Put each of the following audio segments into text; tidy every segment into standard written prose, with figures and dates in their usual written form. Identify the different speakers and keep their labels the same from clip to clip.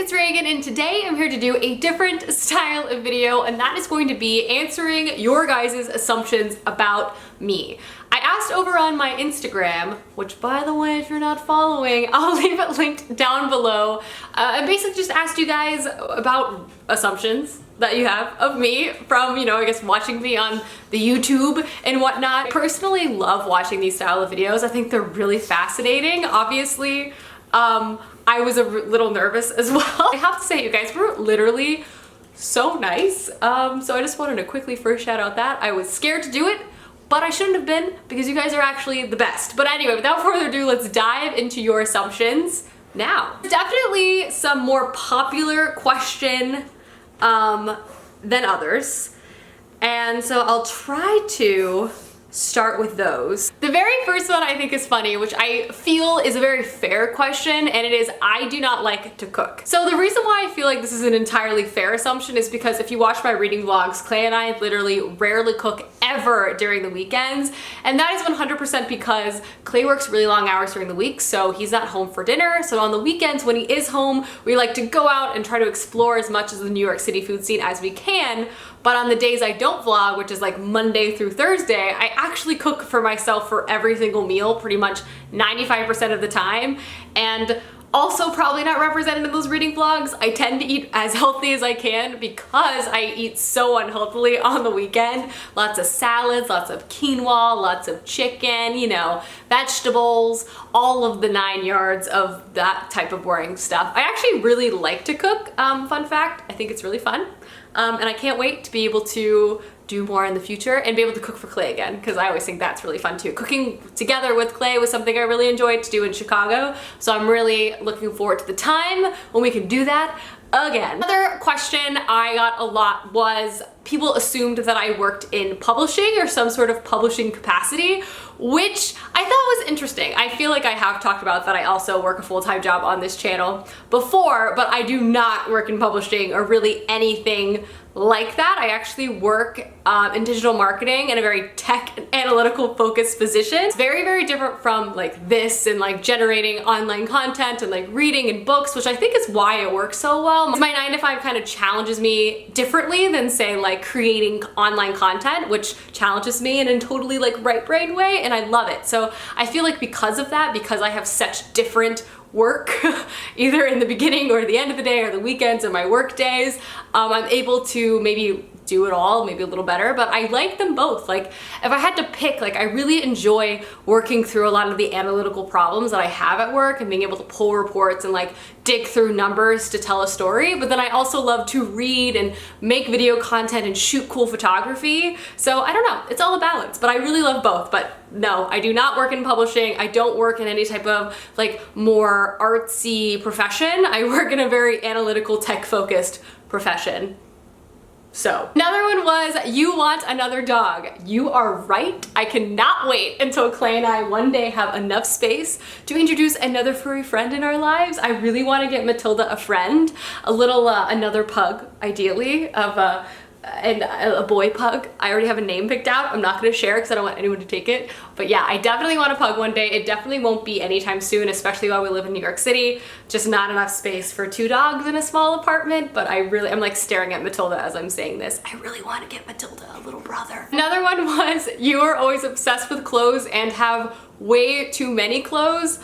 Speaker 1: it's Reagan, and today I'm here to do a different style of video, and that is going to be answering your guys' assumptions about me. I asked over on my Instagram, which by the way, if you're not following, I'll leave it linked down below. I basically just asked you guys about assumptions that you have of me from, I guess watching me on the YouTube and whatnot. I personally love watching these style of videos. I think they're really fascinating. Obviously, I was a little nervous as well. I have to say, you guys were literally so nice. So I just wanted to quickly first shout out that. I was scared to do it, but I shouldn't have been because you guys are actually the best. But anyway, without further ado, let's dive into your assumptions now. Definitely some more popular question than others. And so I'll try to start with those. The very first one I think is funny, which I feel is a very fair question, and it is, I do not like to cook. So the reason why I feel like this is an entirely fair assumption is because if you watch my reading vlogs, Clay and I literally rarely cook ever during the weekends, and that is 100% because Clay works really long hours during the week, so he's not home for dinner. So on the weekends when he is home, we like to go out and try to explore as much of the New York City food scene as we can. But on the days I don't vlog, which is like Monday through Thursday, I actually cook for myself for every single meal pretty much 95% of the time. And also probably not represented in those reading vlogs, I tend to eat as healthy as I can because I eat so unhealthily on the weekend. Lots of salads, lots of quinoa, lots of chicken, vegetables, all of the 9 yards of that type of boring stuff. I actually really like to cook, fun fact. I think it's really fun. And I can't wait to be able to do more in the future and be able to cook for Clay again, because I always think that's really fun too. Cooking together with Clay was something I really enjoyed to do in Chicago, so I'm really looking forward to the time when we can do that again. Another question I got a lot was people assumed that I worked in publishing or some sort of publishing capacity, which I thought was interesting. I feel like I have talked about that I also work a full-time job on this channel before, but I do not work in publishing or really anything like that. I actually work in digital marketing in a very tech and analytical focused position. It's very, very different from like this and like generating online content and like reading and books, which I think is why it works so well. My 9 to 5 kind of challenges me differently than say like creating online content, which challenges me in a totally like right brain way, and I love it. So I feel like because of that, because I have such different work either in the beginning or the end of the day or the weekends or my work days, I'm able to maybe do it all, maybe a little better, but I like them both. Like if I had to pick, like I really enjoy working through a lot of the analytical problems that I have at work and being able to pull reports and like dig through numbers to tell a story, but then I also love to read and make video content and shoot cool photography. So I don't know, it's all a balance, but I really love both. But no, I do not work in publishing. I don't work in any type of like more artsy profession. I work in a very analytical, tech focused profession. So another one was, you want another dog. You are right. I cannot wait until Clay and I one day have enough space to introduce another furry friend in our lives. I really want to get Matilda a friend, a little another pug, ideally, of a boy pug. I already have a name picked out. I'm not going to share because I don't want anyone to take it. But yeah, I definitely want a pug one day. It definitely won't be anytime soon, especially while we live in New York City. Just not enough space for 2 dogs in a small apartment. But I'm like staring at Matilda as I'm saying this. I really want to get Matilda a little brother. Another one was, you are always obsessed with clothes and have way too many clothes.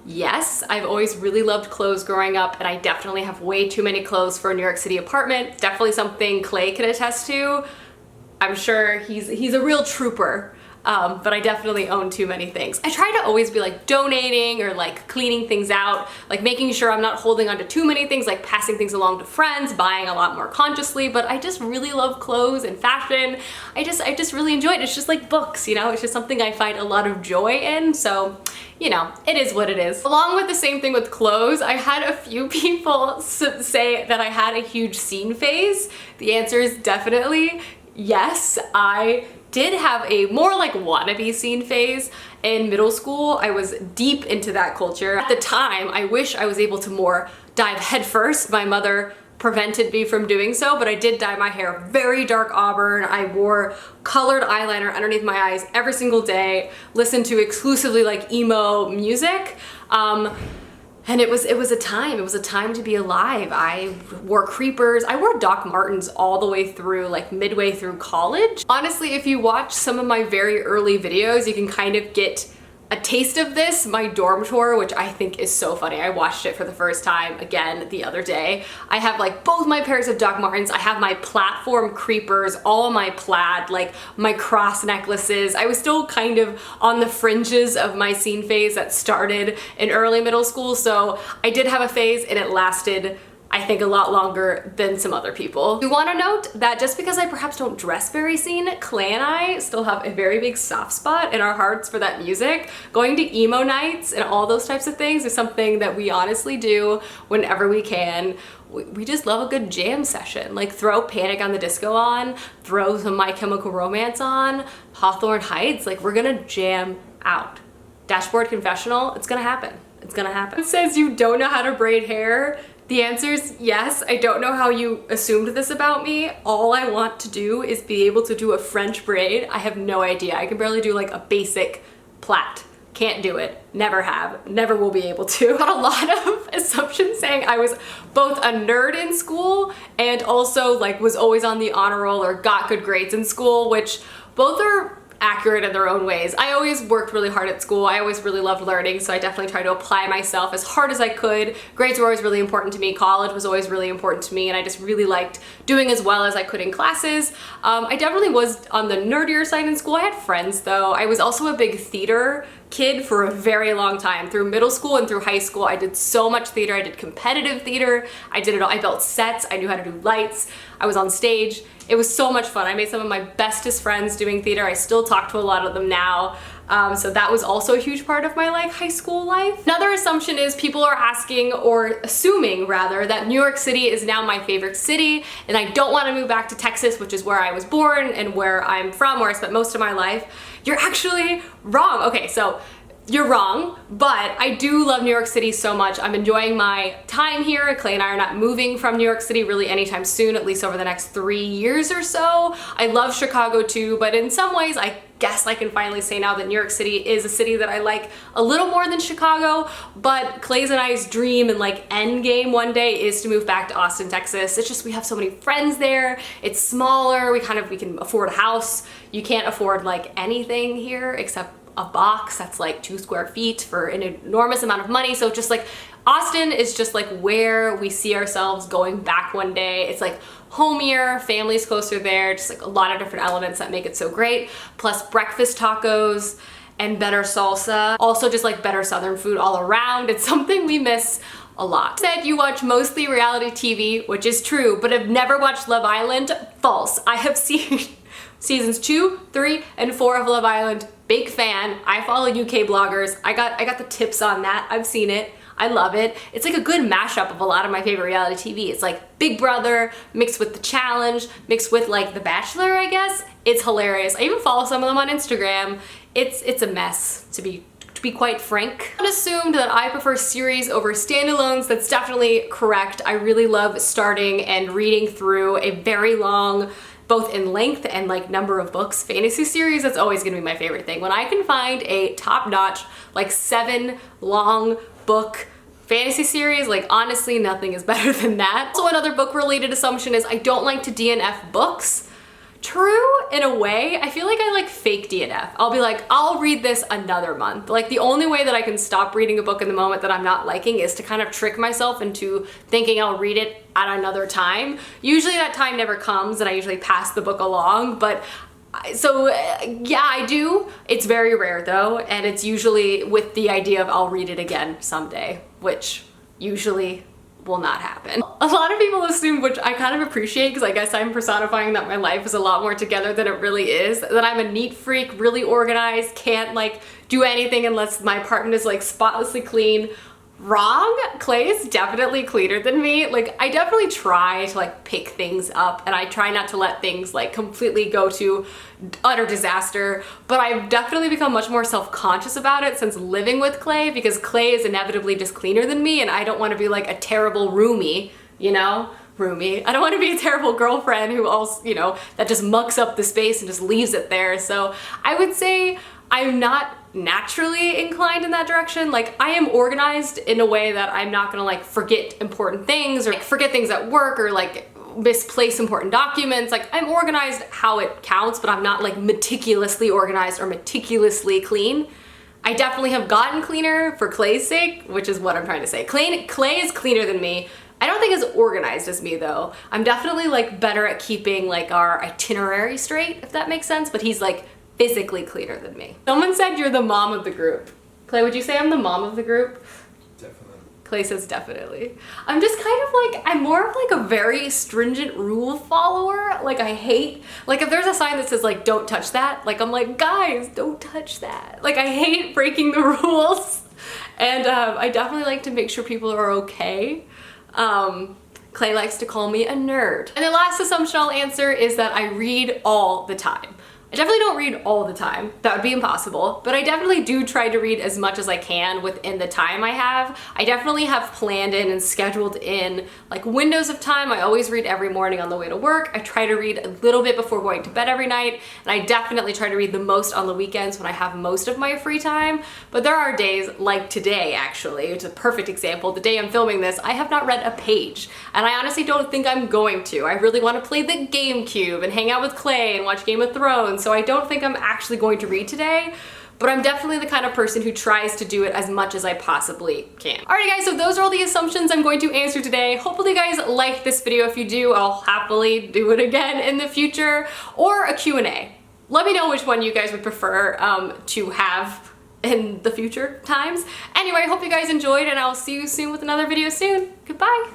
Speaker 1: Yes, I've always really loved clothes growing up, and I definitely have way too many clothes for a New York City apartment. Definitely something Clay can attest to. I'm sure he's a real trooper. But I definitely own too many things. I try to always be like donating or like cleaning things out, like making sure I'm not holding onto too many things, like passing things along to friends, buying a lot more consciously, but I just really love clothes and fashion. I just really enjoy it. It's just like books, it's just something I find a lot of joy in. So, it is what it is. Along with the same thing with clothes, I had a few people say that I had a huge scene phase. The answer is definitely yes. I did have a more like wannabe scene phase in middle school. I was deep into that culture. At the time, I wish I was able to more dive headfirst. My mother prevented me from doing so, but I did dye my hair very dark auburn. I wore colored eyeliner underneath my eyes every single day, listened to exclusively like emo music. And it was a time to be alive. I wore creepers. I wore Doc Martens all the way through, like midway through college. Honestly, if you watch some of my very early videos, you can kind of get a taste of this. My dorm tour, which I think is so funny. I watched it for the first time again the other day. I have like both my pairs of Doc Martens. I have my platform creepers, all of my plaid, like my cross necklaces. I was still kind of on the fringes of my scene phase that started in early middle school. So I did have a phase and it lasted, I think, a lot longer than some other people. We want to note that just because I perhaps don't dress very scene, Clay and I still have a very big soft spot in our hearts for that music. Going to emo nights and all those types of things is something that we honestly do whenever we can. We just love a good jam session. Like throw Panic! On the Disco on, throw some My Chemical Romance on, Hawthorne Heights, like we're gonna jam out. Dashboard Confessional, it's gonna happen. It's gonna happen. It says you don't know how to braid hair. The answer is yes. I don't know how you assumed this about me. All I want to do is be able to do a French braid. I have no idea. I can barely do like a basic plait. Can't do it. Never have. Never will be able to. Got a lot of assumptions saying I was both a nerd in school and also like was always on the honor roll or got good grades in school, which both are accurate in their own ways. I always worked really hard at school. I always really loved learning, so I definitely tried to apply myself as hard as I could. Grades were always really important to me. College was always really important to me, and I just really liked doing as well as I could in classes. I definitely was on the nerdier side in school. I had friends though. I was also a big theater kid for a very long time. Through middle school and through high school, I did so much theater. I did competitive theater. I did it all. I built sets. I knew how to do lights. I was on stage. It was so much fun. I made some of my bestest friends doing theater. I still talk to a lot of them now. So that was also a huge part of my like high school life. Another assumption is people are asking, or assuming rather, that New York City is now my favorite city and I don't want to move back to Texas, which is where I was born and where I'm from, where I spent most of my life. You're actually wrong. Okay, so you're wrong, but I do love New York City so much. I'm enjoying my time here. Clay and I are not moving from New York City really anytime soon, at least over the next 3 years or so. I love Chicago too, but in some ways I guess I can finally say now that New York City is a city that I like a little more than Chicago, but Clay's and I's dream and like end game one day is to move back to Austin, Texas. It's just we have so many friends there. It's smaller. We can afford a house. You can't afford like anything here except a box that's like 2 square feet for an enormous amount of money. So just like Austin is just like where we see ourselves going back one day. It's like homier, family's closer there, just like a lot of different elements that make it so great. Plus breakfast tacos and better salsa. Also just like better Southern food all around. It's something we miss a lot. Said you watch mostly reality TV, which is true, but have never watched Love Island. False. I have seen seasons 2, 3, and 4 of Love Island. Big fan. I follow UK bloggers. I got the tips on that. I've seen it. I love it. It's like a good mashup of a lot of my favorite reality TV. It's like Big Brother mixed with The Challenge, mixed with like The Bachelor, I guess. It's hilarious. I even follow some of them on Instagram. It's a mess, to be quite frank. I assumed that I prefer series over standalones. That's definitely correct. I really love starting and reading through a very long, both in length and like number of books, fantasy series. That's always gonna be my favorite thing. When I can find a top-notch, like 7 long book fantasy series, like honestly, nothing is better than that. Also, another book-related assumption is I don't like to DNF books. True, in a way. I feel like I like fake DNF. I'll be like, I'll read this another month. Like the only way that I can stop reading a book in the moment that I'm not liking is to kind of trick myself into thinking I'll read it at another time. Usually that time never comes and I usually pass the book along, but so yeah, I do. It's very rare though, and it's usually with the idea of I'll read it again someday, which usually will not happen. A lot of people assume, which I kind of appreciate because I guess I'm personifying that my life is a lot more together than it really is, that I'm a neat freak, really organized, can't like do anything unless my apartment is like spotlessly clean. Wrong. Clay is definitely cleaner than me. Like I definitely try to like pick things up and I try not to let things like completely go to utter disaster, but I've definitely become much more self-conscious about it since living with Clay, because Clay is inevitably just cleaner than me and I don't want to be like a terrible roomie, you know? Roomie. I don't want to be a terrible girlfriend who also, you know, that just mucks up the space and just leaves it there. So I would say I'm not naturally inclined in that direction. Like, I am organized in a way that I'm not gonna like forget important things or like forget things at work or like misplace important documents. Like, I'm organized how it counts, but I'm not like meticulously organized or meticulously clean. I definitely have gotten cleaner for Clay's sake, which is what I'm trying to say. Clay is cleaner than me. I don't think as organized as me though. I'm definitely like better at keeping like our itinerary straight, if that makes sense, but he's like physically cleaner than me. Someone said you're the mom of the group. Clay, would you say I'm the mom of the group?
Speaker 2: Definitely.
Speaker 1: Clay says definitely. I'm just kind of like, I'm more of like a very stringent rule follower. Like, I hate, like if there's a sign that says like, don't touch that, like I'm like, guys, don't touch that. Like, I hate breaking the rules. And I definitely like to make sure people are okay. Clay likes to call me a nerd. And the last assumption I'll answer is that I read all the time. I definitely don't read all the time. That would be impossible, but I definitely do try to read as much as I can within the time I have. I definitely have planned in and scheduled in like windows of time. I always read every morning on the way to work. I try to read a little bit before going to bed every night, and I definitely try to read the most on the weekends when I have most of my free time. But there are days like today, actually, it's a perfect example. The day I'm filming this, I have not read a page, and I honestly don't think I'm going to. I really want to play the GameCube and hang out with Clay and watch Game of Thrones. So I don't think I'm actually going to read today, but I'm definitely the kind of person who tries to do it as much as I possibly can. Alrighty guys, so those are all the assumptions I'm going to answer today. Hopefully you guys liked this video. If you do, I'll happily do it again in the future, or a Q&A. Let me know which one you guys would prefer to have in the future times. Anyway, I hope you guys enjoyed, and I'll see you soon with another video soon. Goodbye.